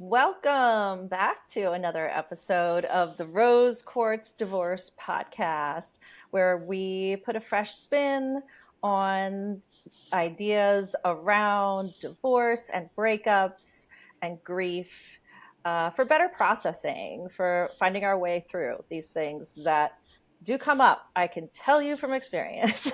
Welcome back to another episode of the Rose Quartz Divorce Podcast, where we put a fresh spin on ideas around divorce and breakups and grief for better processing, for finding our way through these things that do come up. I can tell you from experience.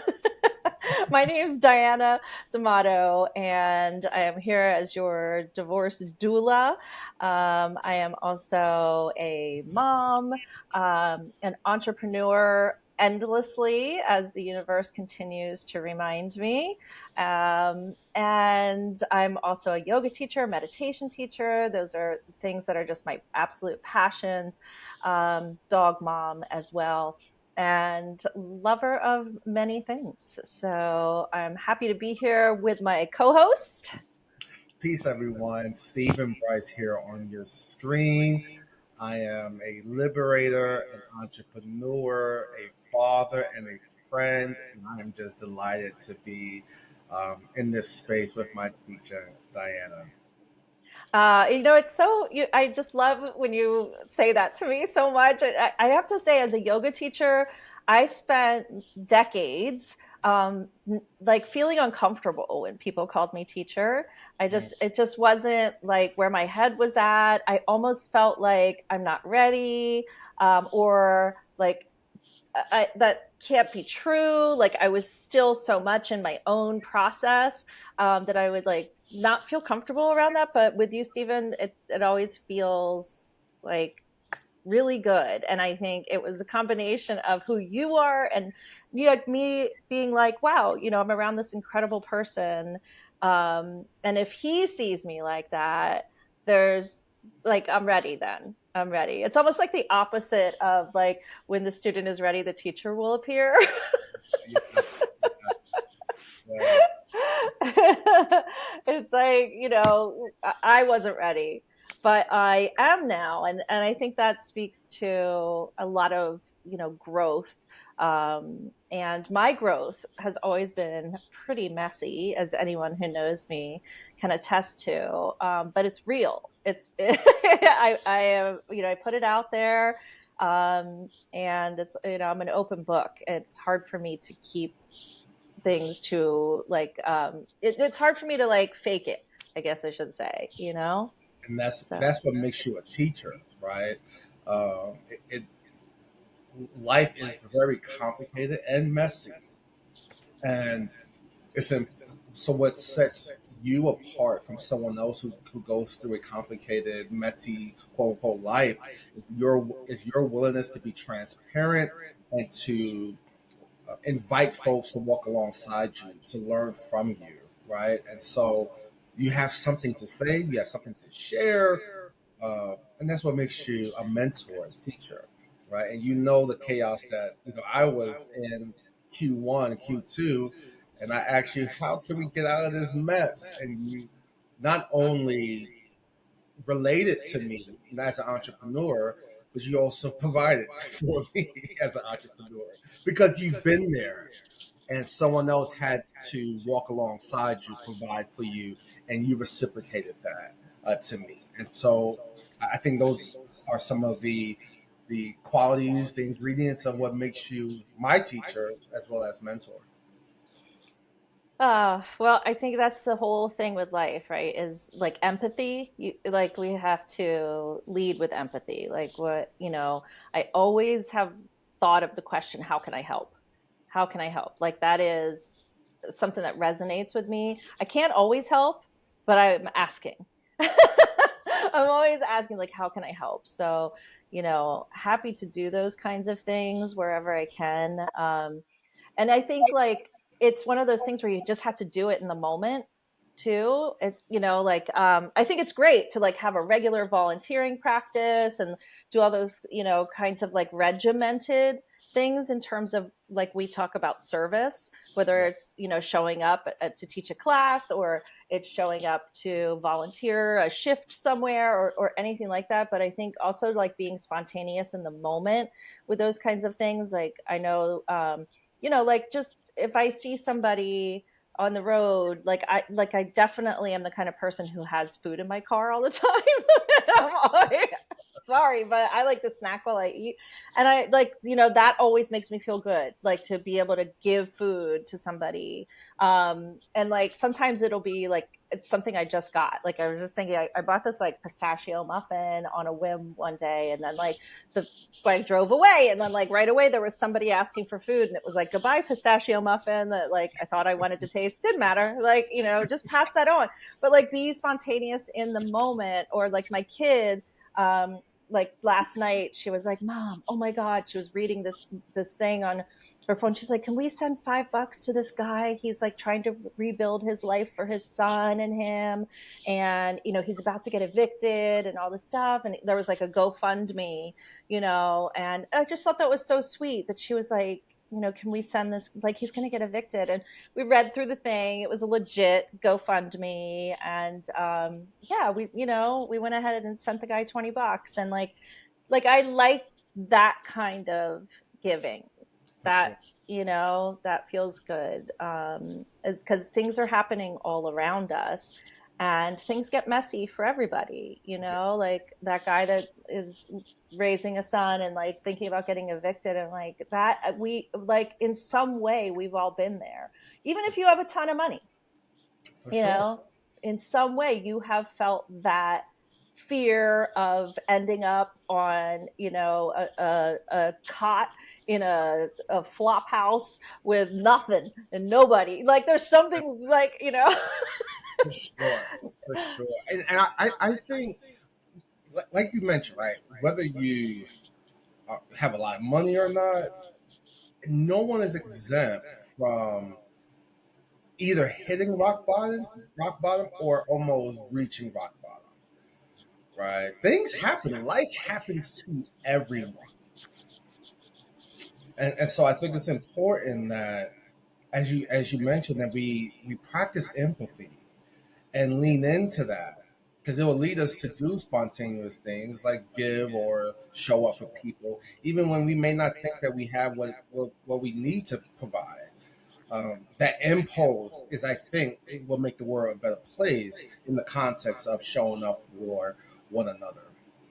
My name is Diana D'Amato, and I am here as your divorce doula. I am also a mom, an entrepreneur endlessly, as the universe continues to remind me. And I'm also a yoga teacher, meditation teacher. Those are things that are just my absolute passions. Dog mom as well, and lover of many things. So I'm happy to be here with my co-host. Peace, everyone. Steve and Brice here on your screen. I am a liberator, an entrepreneur, a father, and a friend, and I am just delighted to be in this space with my teacher, Diana. It's I just love when you say that to me so much. I have to say, as a yoga teacher, I spent decades like feeling uncomfortable when people called me teacher. It just wasn't like where my head was at. I almost felt like I'm not ready, or like that can't be true. Like I was still so much in my own process that I would like not feel comfortable around that. But with you, Stephen, it always feels like really good. And I think it was a combination of who you are and like me being like, wow, I'm around this incredible person. And if he sees me like that, there's like, I'm ready then. I'm ready. It's almost like the opposite of like when the student is ready, the teacher will appear. Yeah, yeah, It's like, I wasn't ready, but I am now. And I think that speaks to a lot of, growth. And my growth has always been pretty messy, as anyone who knows me can attest to. But it's real. I am, I put it out there. And it's, I'm an open book. It's hard for me to keep things to like it's hard for me to like fake it, I guess I should say. and that's So that's what makes you a teacher, right? It life is very complicated and messy, and it's in, so what sets you apart from someone else who goes through a complicated, messy, quote unquote life is your willingness to be transparent and to invite folks to walk alongside you, to learn from you, right? And so you have something to say, you have something to share, and that's what makes you a mentor, a teacher, right? And you know the chaos that I was in Q1, Q2, and I asked you, how can we get out of this mess? And you not only related to me as an entrepreneur, but you also provided for me as an entrepreneur because you've been there and someone else had to walk alongside you, provide for you, and you reciprocated that to me. And so I think those are some of the qualities, the ingredients of what makes you my teacher as well as mentor. well, I think that's the whole thing with life, right? Is like empathy. Like we have to lead with empathy. Like I always have thought of the question, how can I help? How can I help? Like that is something that resonates with me. I can't always help, but I'm asking. I'm always asking, like, how can I help? So, happy to do those kinds of things wherever I can. And I think like it's one of those things where you just have to do it in the moment too. It's, like, I think it's great to like have a regular volunteering practice and do all those, kinds of like regimented things in terms of like we talk about service, whether Yeah. it's, showing up to teach a class or it's showing up to volunteer a shift somewhere or anything like that. But I think also like being spontaneous in the moment with those kinds of things. Like I know, like just if I see somebody on the road, I definitely am the kind of person who has food in my car all the time. I'm always, sorry, but I like to snack while I eat. And I like, that always makes me feel good, like to be able to give food to somebody. And like sometimes it'll be like it's something I just got. Like I was just thinking, I bought this like pistachio muffin on a whim one day, and then like the I drove away, and then like right away there was somebody asking for food, and it was like goodbye pistachio muffin that like I thought I wanted to taste. Didn't matter, like just pass that on. But like be spontaneous in the moment, or like my kid. Like last night she was like, Mom, oh my God, she was reading this thing on her phone. She's like, can we send $5 to this guy? He's like trying to rebuild his life for his son and him. And, he's about to get evicted and all this stuff. And there was like a GoFundMe, and I just thought that was so sweet that she was like, can we send this? Like, he's going to get evicted. And we read through the thing. It was a legit GoFundMe. And yeah, we went ahead and sent the guy $20. And like I like that kind of giving For sure. that feels good, because things are happening all around us, and things get messy for everybody, Yeah, like that guy that is raising a son and like thinking about getting evicted, and like that we like in some way we've all been there, even for if you sure. have a ton of money, For you sure. know in some way you have felt that fear of ending up on a cot in a flop house with nothing and nobody, like there's something like For sure. For sure. And I think, like you mentioned, right? Whether you have a lot of money or not, no one is exempt from either hitting rock bottom, or almost reaching rock bottom. Right? Things happen. Life happens to everyone, and so I think it's important that, as you mentioned, that we practice empathy and lean into that, because it will lead us to do spontaneous things like give or show up for people, even when we may not think that we have what we need to provide. That impulse is, I think, will make the world a better place in the context of showing up for one another.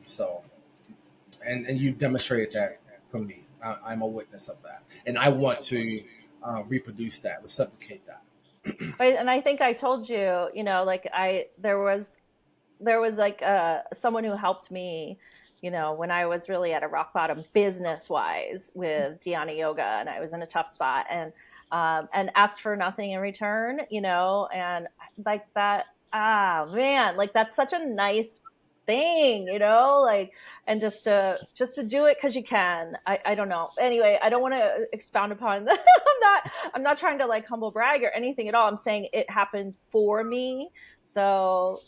So, and you demonstrated that for me. I'm a witness of that, and I want to reproduce that, reciprocate that. and I think I told you, like there was like someone who helped me, when I was really at a rock bottom business wise with Dhyana Yoga, and I was in a tough spot, and asked for nothing in return, and like that. Ah, man, like that's such a nice thing, like, and just to do it because you can. I don't know. Anyway, I don't want to expound upon that. I'm not trying to like humble brag or anything at all. I'm saying it happened for me. So,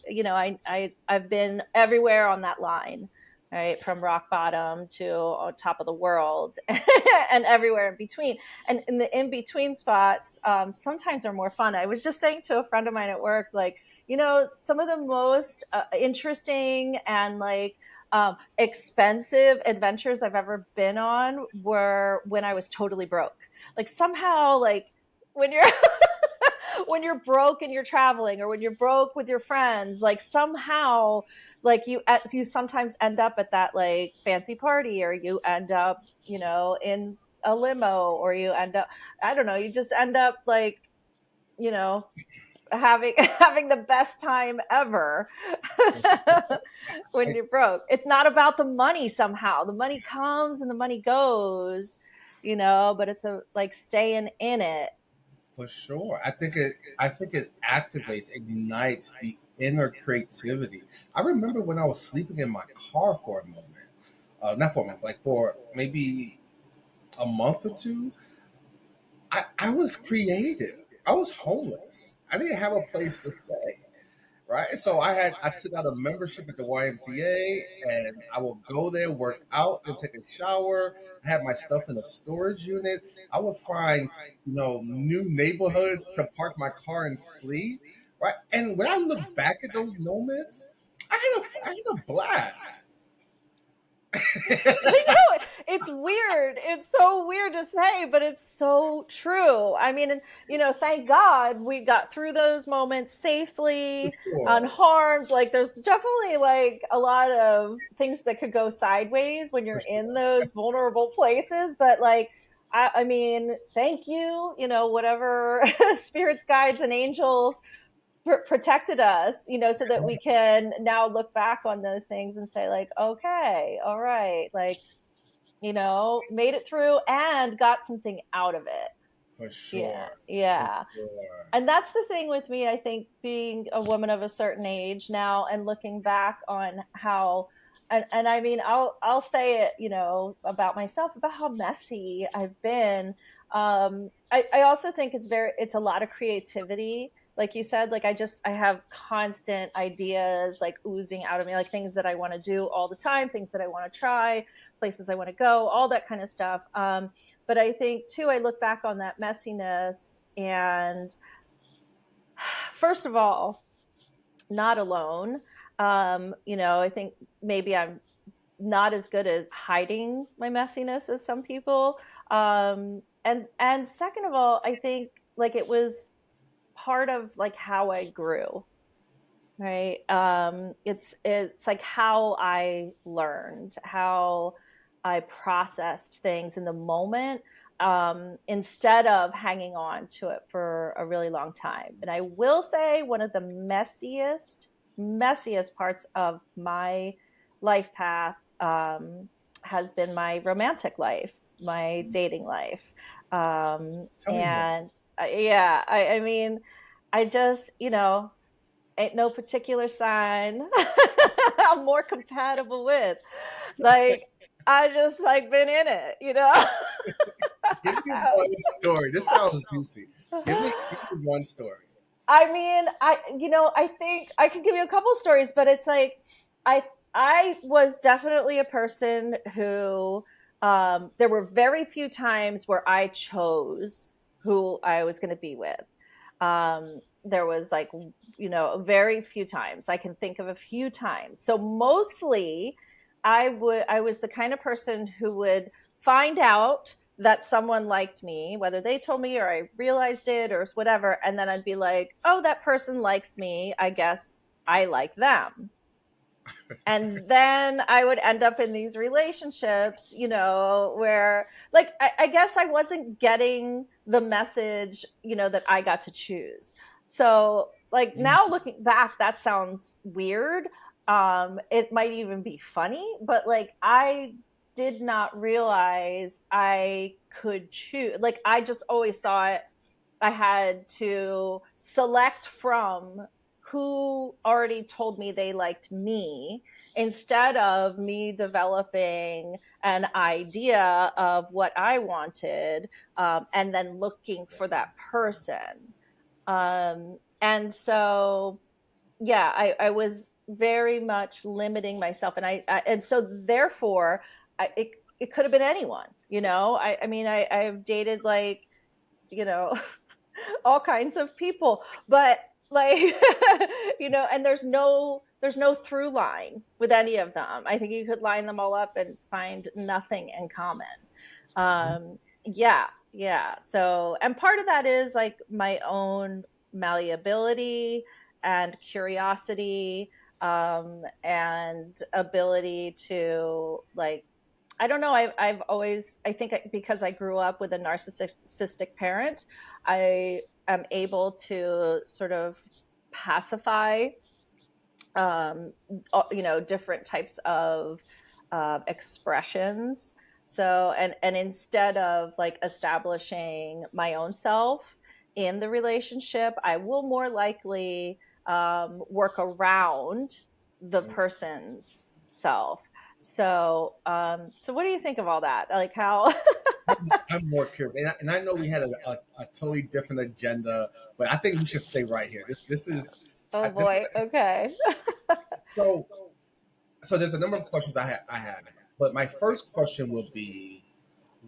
I've been everywhere on that line, right? From rock bottom to on top of the world and everywhere in between. And in the in between spots, sometimes are more fun. I was just saying to a friend of mine at work, like, some of the most interesting and like expensive adventures I've ever been on were when I was totally broke. Like somehow, like when you're when you're broke and you're traveling, or when you're broke with your friends, like somehow, like you sometimes end up at that like fancy party, or you end up in a limo, or you end up, I don't know, you just end up like you know having having the best time ever when And you're broke. It's not about the money. Somehow the money comes and the money goes, but it's a like staying in it. for sure, I think it activates, ignites the inner creativity. I remember when I was sleeping in my car for a moment, not for a month, like for maybe a month or two. I was creative. I was homeless. I didn't have a place to stay. Right. So I took out a membership at the YMCA, and I would go there, work out, then take a shower. I had my stuff in a storage unit. I would find, new neighborhoods to park my car and sleep. Right. And when I look back at those moments, I had a blast. I know it's weird. It's so weird to say, but it's so true. I mean, and, thank God we got through those moments For safely, sure. unharmed. Like, there's definitely like a lot of things that could go sideways when For you're in sure. those vulnerable places. But like, I mean, thank you. Whatever spirits, guides, and angels protected us, so that we can now look back on those things and say like, okay, all right, like, made it through and got something out of it. For Yeah, sure. For yeah. sure. And that's the thing with me, I think, being a woman of a certain age now and looking back on how, and I mean, I'll say it, about myself, about how messy I've been. I also think it's a lot of creativity. Like you said, like I have constant ideas like oozing out of me, like things that I want to do all the time, things that I want to try, places I want to go, all that kind of stuff. But I think too, I look back on that messiness, and first of all, not alone. I think maybe I'm not as good at hiding my messiness as some people. And second of all, I think like it was part of like how I grew, right? It's like how I learned, how I processed things in the moment, instead of hanging on to it for a really long time. And I will say one of the messiest parts of my life path, has been my romantic life, my dating life. Tell me more. And yeah, I mean, I just, ain't no particular sign I'm more compatible with. Like, I just like been in it. Give me one story. This sounds juicy. Give me one story. I mean, I think I could give you a couple stories, but it's like I I was definitely a person who, there were very few times where I chose who I was going to be with. There was like, very few times. I can think of a few times. So mostly I was the kind of person who would find out that someone liked me, whether they told me or I realized it or whatever, and then I'd be like, "Oh, that person likes me. I guess I like them." And then I would end up in these relationships, where like I guess I wasn't getting the message, that I got to choose. So like now looking back, that sounds weird. It might even be funny, but like I did not realize I could choose. Like I just always thought I had to select from who already told me they liked me, instead of me developing an idea of what I wanted, and then looking for that person. And so, yeah, I was very much limiting myself, and so therefore, it could have been anyone. I mean, I've dated like, you know all kinds of people, but like, and there's no through line with any of them. I think you could line them all up and find nothing in common. Yeah, yeah. So, and part of that is like my own malleability and curiosity, and ability to like, I don't know. I've always, I think because I grew up with a narcissistic parent, I am able to sort of pacify, different types of, expressions. So, and instead of like establishing my own self in the relationship, I will more likely, work around the person's self. So what do you think of all that? Like how? I'm more curious, and I know we had a totally different agenda, but I think we should stay right here. This is Oh this is boy. Okay. so. So there's a number of questions I have, but my first question will be,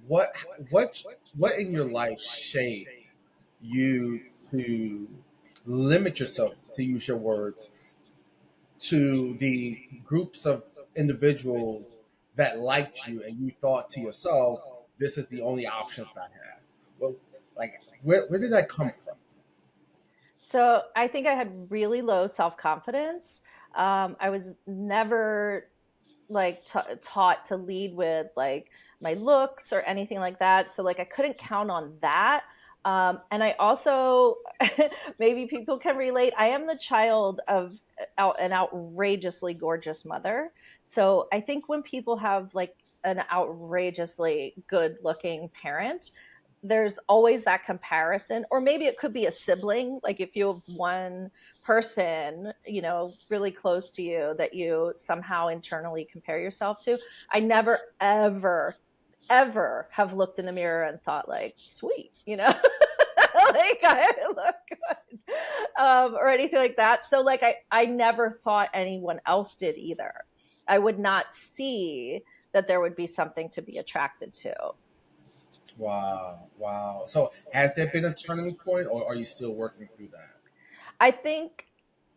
what what what in your life shaped you to limit yourself, to use your words, to the groups of individuals that liked you, and you thought to yourself, "This is the only options I have." Well, like, where did that come from? So I think I had really low self confidence. I was never like taught to lead with like my looks or anything like that. So like I couldn't count on that. And I also, maybe people can relate. I am the child of an outrageously gorgeous mother. So I think when people have like an outrageously good looking parent, there's always that comparison, or maybe it could be a sibling. Like if you have one person, you know, really close to you that you somehow internally compare yourself to. I never, ever, ever have looked in the mirror and thought like, sweet, you know, like I look good, or anything like that. So like I never thought anyone else did either. I would not see that there would be something to be attracted to. Wow, wow. So, has there been a turning point, or are you still working through that? I think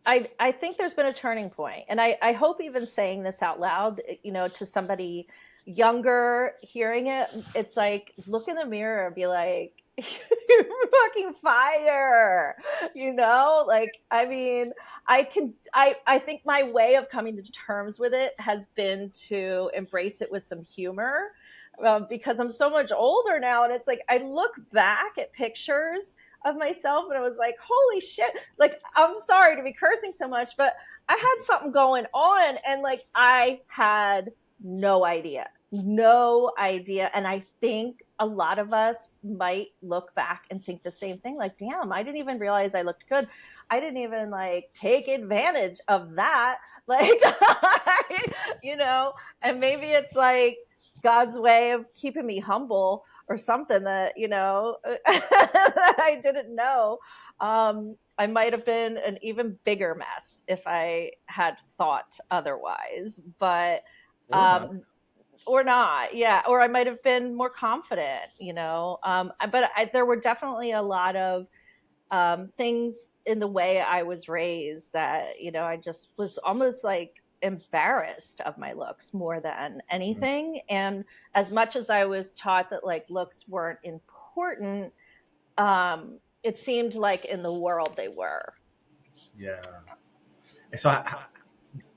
I think there's been a turning point, and I hope even saying this out loud, you know, to somebody younger hearing it, it's like look in the mirror and be like, "You're fucking fire," you know. Like, I mean, I think my way of coming to terms with it has been to embrace it with some humor. Because I'm so much older now, and it's like I look back at pictures of myself and I was like, holy shit. Like, I'm sorry to be cursing so much, but I had something going on and like I had no idea. No idea. And I think a lot of us might look back and think the same thing. Like, damn, I didn't even realize I looked good. I didn't even like take advantage of that. Like, you know, and maybe it's like God's way of keeping me humble or something that, you know, that I didn't know. I might have been an even bigger mess if I had thought otherwise, but Or not? um, or not, yeah, or I might have been more confident, you know. But there were definitely a lot of things in the way I was raised that, you know, I just was almost like embarrassed of my looks more than Mhm. anything. And as much as I was taught that like looks weren't important, it seemed like in the world they were. Yeah. And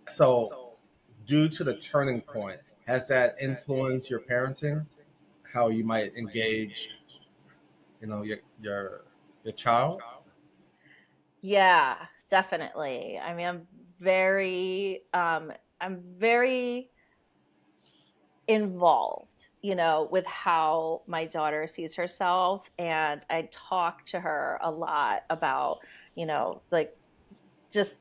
so, due to the turning point, has that influenced your parenting? How you might engage, your child? Yeah, definitely. I mean, very, I'm very involved, you know, with how my daughter sees herself. And I talk to her a lot about, you know, like just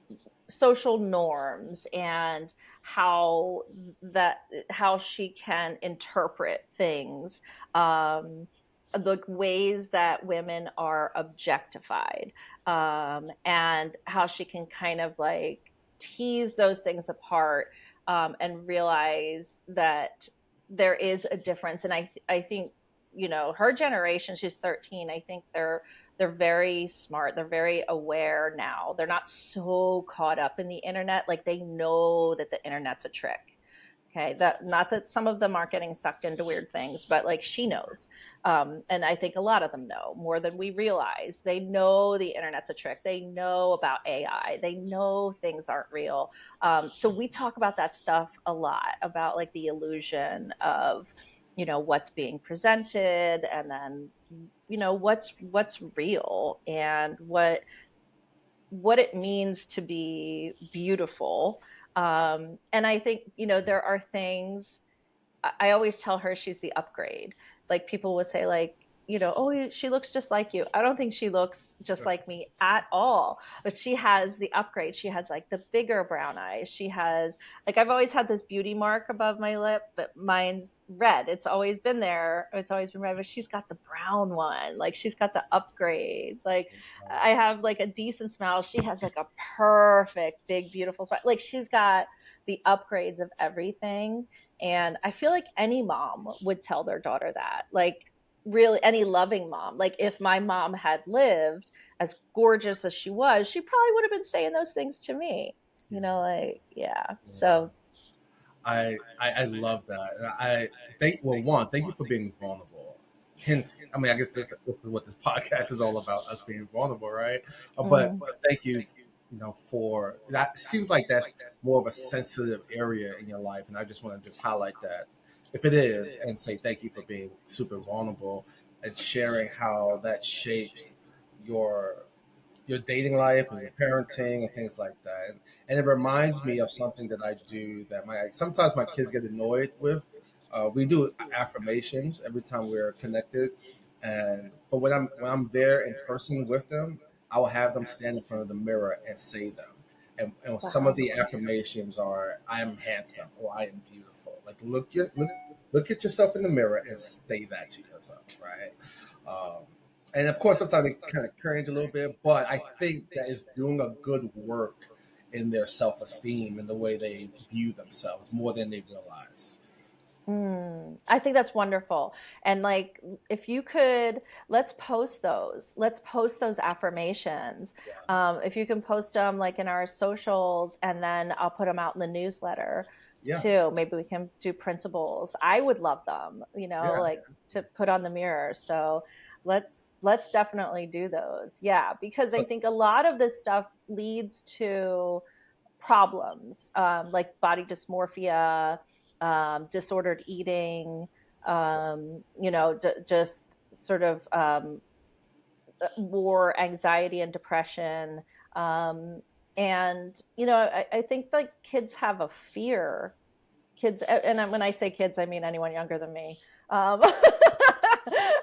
social norms and how that how she can interpret things, the ways that women are objectified, and how she can kind of like tease those things apart, and realize that there is a difference. And I think, you know, her generation, she's 13, I think they're very smart. They're very aware now. They're not so caught up in the internet. Like they know that the internet's a trick. Okay, that not that some of them aren't getting sucked into weird things, but like she knows, and I think a lot of them know more than we realize. They know the internet's a trick. They know about AI. They know things aren't real. So we talk about that stuff a lot, about like the illusion of, you know, what's being presented, and then, you know, what's real, and what it means to be beautiful. And I think, you know, there are things. I always tell her she's the upgrade. Like people will say like, you know, oh, she looks just like you. I don't think she looks just like me at all, but she has the upgrade. She has like the bigger brown eyes. She has like, I've always had this beauty mark above my lip, but mine's red. It's always been there. It's always been red, but she's got the brown one. Like she's got the upgrade. Like I have like a decent smile. She has like a perfect big beautiful smile. Like she's got the upgrades of everything. And I feel like any mom would tell their daughter that. Like, really, any loving mom. Like, if my mom had lived as gorgeous as she was, she probably would have been saying those things to me. Yeah. You know, like, yeah. Yeah. So, I love that. And I thank well one, thank you for being vulnerable. Hence, I mean, I guess this is what this podcast is all about, us being vulnerable, right? Mm. But thank you, for that. Seems like that's more of a sensitive area in your life, and I just want to just highlight that, if it is, and say thank you for being super vulnerable and sharing how that shapes your your dating life and your parenting and things like that. And it reminds me of something that I do that my sometimes my kids get annoyed with. We do affirmations every time we're connected, and but when I'm there in person with them, I will have them stand in front of the mirror and say them. And some of Wow. the affirmations are "I am handsome" or "I am beautiful." Like look at yourself in the mirror and say that to yourself, right? Um, and of course, sometimes they kind of cringe a little bit, but I think that is doing a good work in their self esteem and the way they view themselves more than they realize. Mm, I think that's wonderful. And like, if you could, let's post those. Let's post those affirmations. Yeah, If you can post them like in our socials, and then I'll put them out in the newsletter yeah, too. Maybe we can do principles. I would love them, yeah. like to put on the mirror. So let's definitely do those. Yeah, because I So, think a lot of this stuff leads to problems, like body dysmorphia, disordered eating, just sort of more anxiety and depression. Um, and, I think like kids have a fear. Kids, and when I say kids, I mean anyone younger than me, um,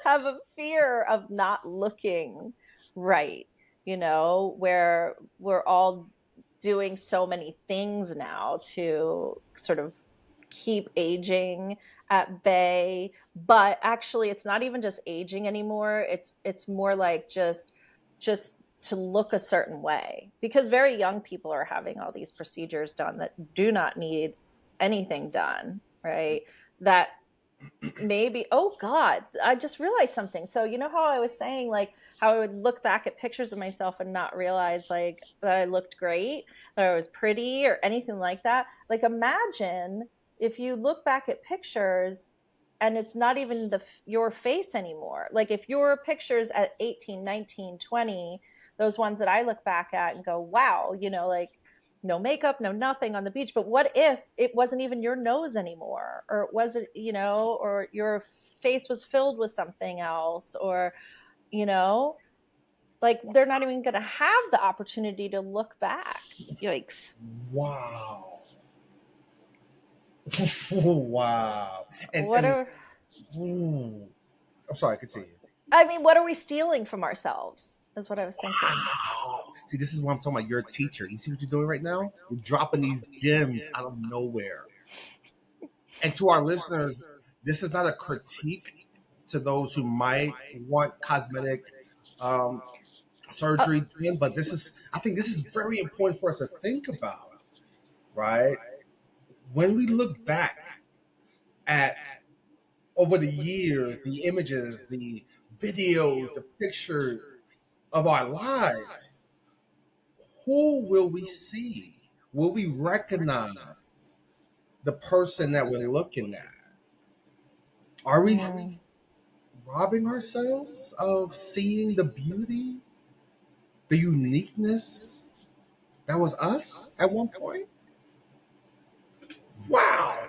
have a fear of not looking right, where we're all doing so many things now to sort of keep aging at bay. But actually it's not even just aging anymore. It's more like just to look a certain way, because very young people are having all these procedures done that do not need anything done, right? That maybe, oh God, I just realized something. So you know how I was saying like how I would look back at pictures of myself and not realize like that I looked great, that I was pretty or anything like that. Like imagine if you look back at pictures and it's not even your face anymore. Like if your pictures at 18, 19, 20, those ones that I look back at and go, wow, like no makeup, no nothing on the beach. But what if it wasn't even your nose anymore? Or it wasn't, or your face was filled with something else? Or, you know, like they're not even going to have the opportunity to look back. Yikes. wow, wow, What and are, ooh, I'm sorry, continue. I mean, what are we stealing from ourselves? Is what I was thinking. Wow. See, this is what I'm talking about. You're a teacher. You see what you're doing right now? You're dropping these gems out of nowhere. And to our listeners, this is not a critique to those who might want cosmetic um, Uh, surgery done, but I think this is very important for us to think about, right? When we look back at over the years, the images, the videos, the pictures of our lives, who will we see? Will we recognize the person that we're looking at? Are we mm, robbing ourselves of seeing the beauty, the uniqueness that was us at one point? Wow.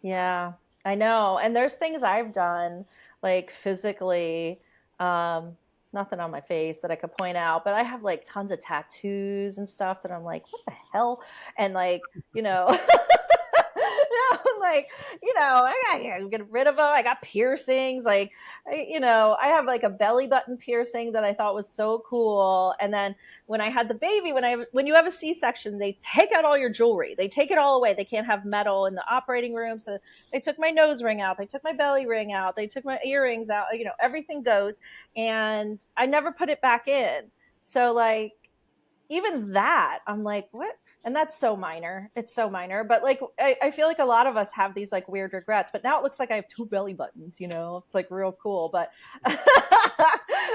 yeah, I know. And there's things I've done, like physically, um, nothing on my face that I could point out, but I have like tons of tattoos and stuff that I'm like, what the hell? And like, like, I gotta get rid of them. I got piercings. Like, I have like a belly button piercing that I thought was so cool. And then when I had the baby, when you have a C-section, they take out all your jewelry. They take it all away. They can't have metal in the operating room. So they took my nose ring out. They took my belly ring out. They took my earrings out. Everything goes. And I never put it back in. So like even that, I'm like, what? And that's so minor. It's so minor. But like I feel like a lot of us have these like weird regrets. But now it looks like I have two belly buttons, It's like real cool. But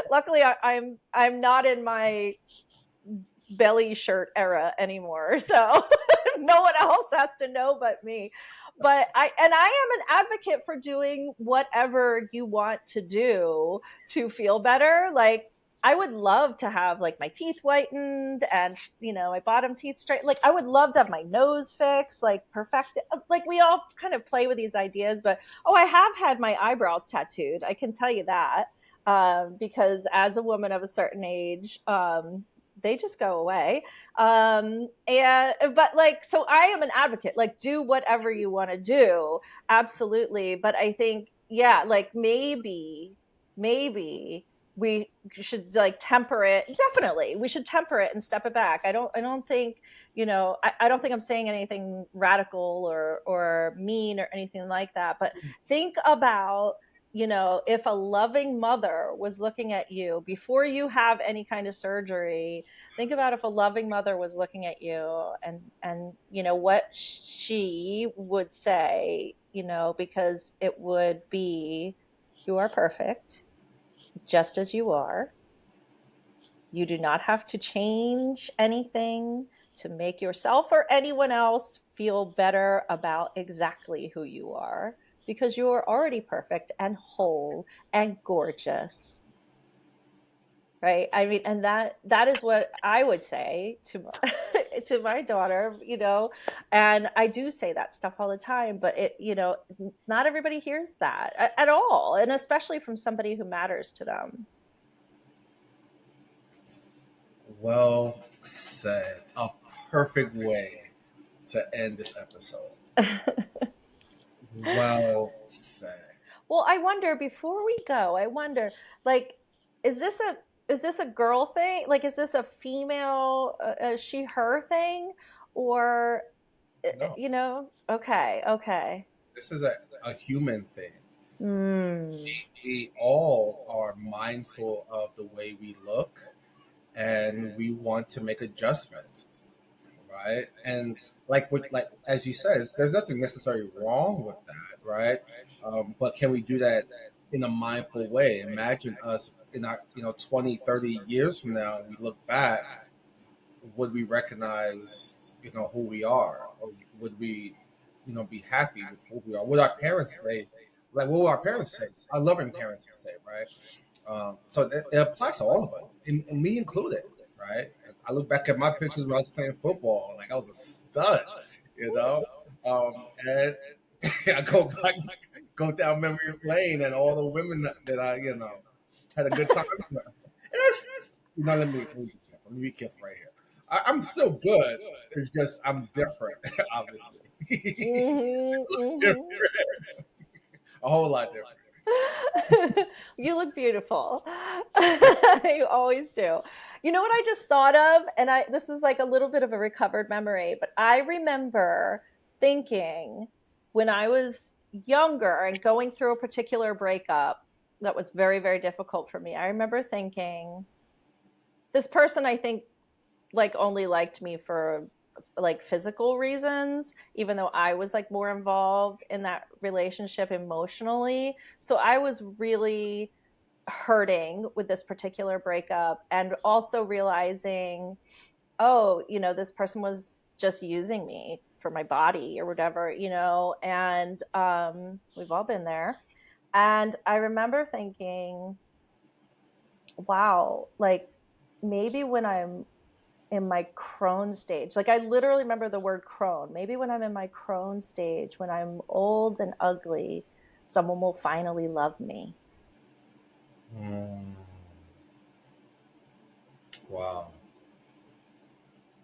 luckily I'm not in my belly shirt era anymore. So No one else has to know but me. But I am an advocate for doing whatever you want to do to feel better. Like I would love to have like my teeth whitened and my bottom teeth straight. Like I would love to have my nose fixed, like perfect. Like we all kind of play with these ideas, but I have had my eyebrows tattooed. I can tell you that because as a woman of a certain age, they just go away. And but like, so I am an advocate. Like, do whatever you want to do, absolutely. But I think, yeah, like maybe we should like temper it. Definitely we should temper it and step it back. I don't think I don't think I'm saying anything radical or mean or anything like that, but think about if a loving mother was looking at you before you have any kind of surgery. Think about if a loving mother was looking at you and what she would say, because it would be, you are perfect just as you are. You do not have to change anything to make yourself or anyone else feel better about exactly who you are, because you are already perfect and whole and gorgeous. Right? I mean, and that is what I would say to my, to my daughter, and I do say that stuff all the time, but not everybody hears that at all, and especially from somebody who matters to them. Well said. A perfect way to end this episode. Well said. Well, I wonder, before we go, I wonder, like, is this a girl thing? Like, is this a female, she her thing, or No, Okay, okay. this is a human thing. Hmm. We all are mindful of the way we look, and we want to make adjustments, right? And like as you said, there's nothing necessarily wrong with that, right? But can we do that in a mindful way? Imagine us in our 20, 30 years from now, and we look back, would we recognize who we are, or would we be happy with who we are? Would our parents say, like, what would our parents say? Our loving parents would say, right? So it applies to all of us, and me included, right? I look back at my pictures when I was playing football, like I was a stud, you know. And I go down memory lane, and all the women that I had a good time with. And that's let me be careful right here. I'm still good. It's just I'm different, obviously. Hmm. Different, Hmm. a whole lot different. You look beautiful. You always do. You know what I just thought of? And this is like a little bit of a recovered memory, but I remember thinking when I was younger and going through a particular breakup that was very, very difficult for me. I remember thinking, this person, I think, like only liked me for like physical reasons, even though I was like more involved in that relationship emotionally. So I was really hurting with this particular breakup, and also realizing, oh, this person was just using me for my body or whatever, and we've all been there. And I remember thinking, wow, like maybe when I'm in my crone stage. Like I literally remember the word crone. Maybe when I'm in my crone stage, when I'm old and ugly, someone will finally love me. Mm, wow,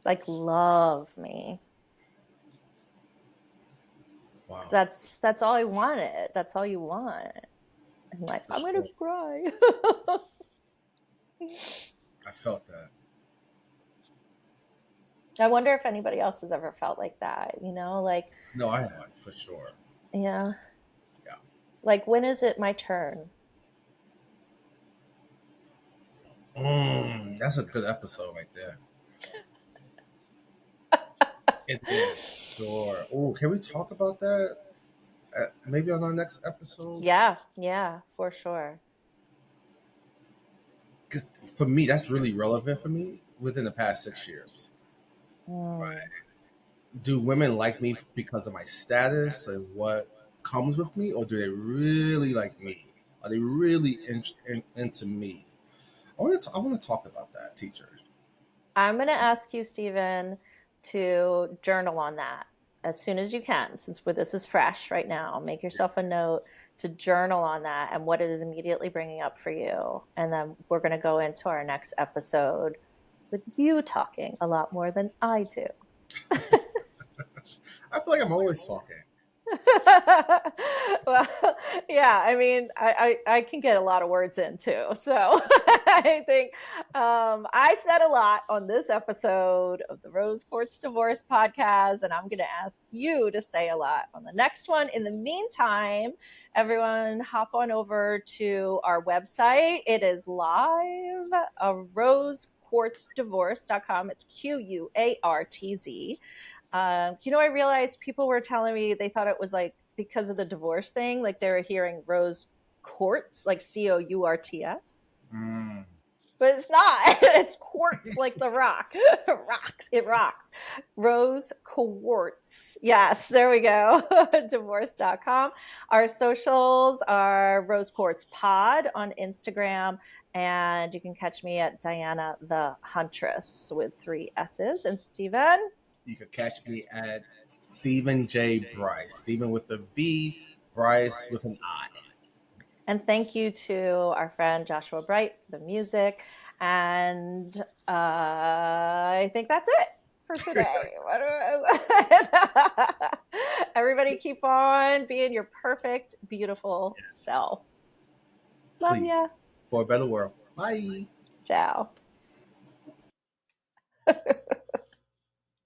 Like love me. Cause wow, that's all I wanted. That's all you want. And like, for I'm gonna sure. cry. I felt that. I wonder if anybody else has ever felt like that, like, No, I have for sure. yeah, Yeah. like when is it my turn? That's a good episode right there. It is. Sure. Oh, can we talk about that? Maybe on our next episode? Yeah, yeah, for sure. Because for me, that's really relevant for me within the past 6 years. Mm. do women like me because of my status and what comes with me, or do they really like me? Are they really into me? I want to talk about that, teacher. I'm going to ask you, Stephen, to journal on that as soon as you can, since this is fresh right now. Make yourself a note to journal on that and what it is immediately bringing up for you. And then we're going to go into our next episode with you talking a lot more than I do. I feel like I'm always talking. Well, yeah, I mean, I can get a lot of words in too. So I think I said a lot on this episode of the Rose Quartz Divorce Podcast, and I'm going to ask you to say a lot on the next one. In the meantime, everyone hop on over to our website. It is live, rosequartzdivorce.com. It's QUARTZ. I realized people were telling me they thought it was like because of the divorce thing, like they were hearing Rose Quartz, like Courts, Mm. but it's not. It's quartz, like the rock. Rocks. It rocks. Rose Quartz. Yes, there we go. Divorce.com. Our socials are Rose Quartz Pod on Instagram. And you can catch me at Diana the Huntress with 3 S's. And Stephen? You can catch me at Stephen J. Brice. Stephen with a V, Brice with an I. And thank you to our friend Joshua Bright for the music. And I think that's it for today. Everybody keep on being your perfect, beautiful self. Love Please. ya. For a better world. Bye. Ciao.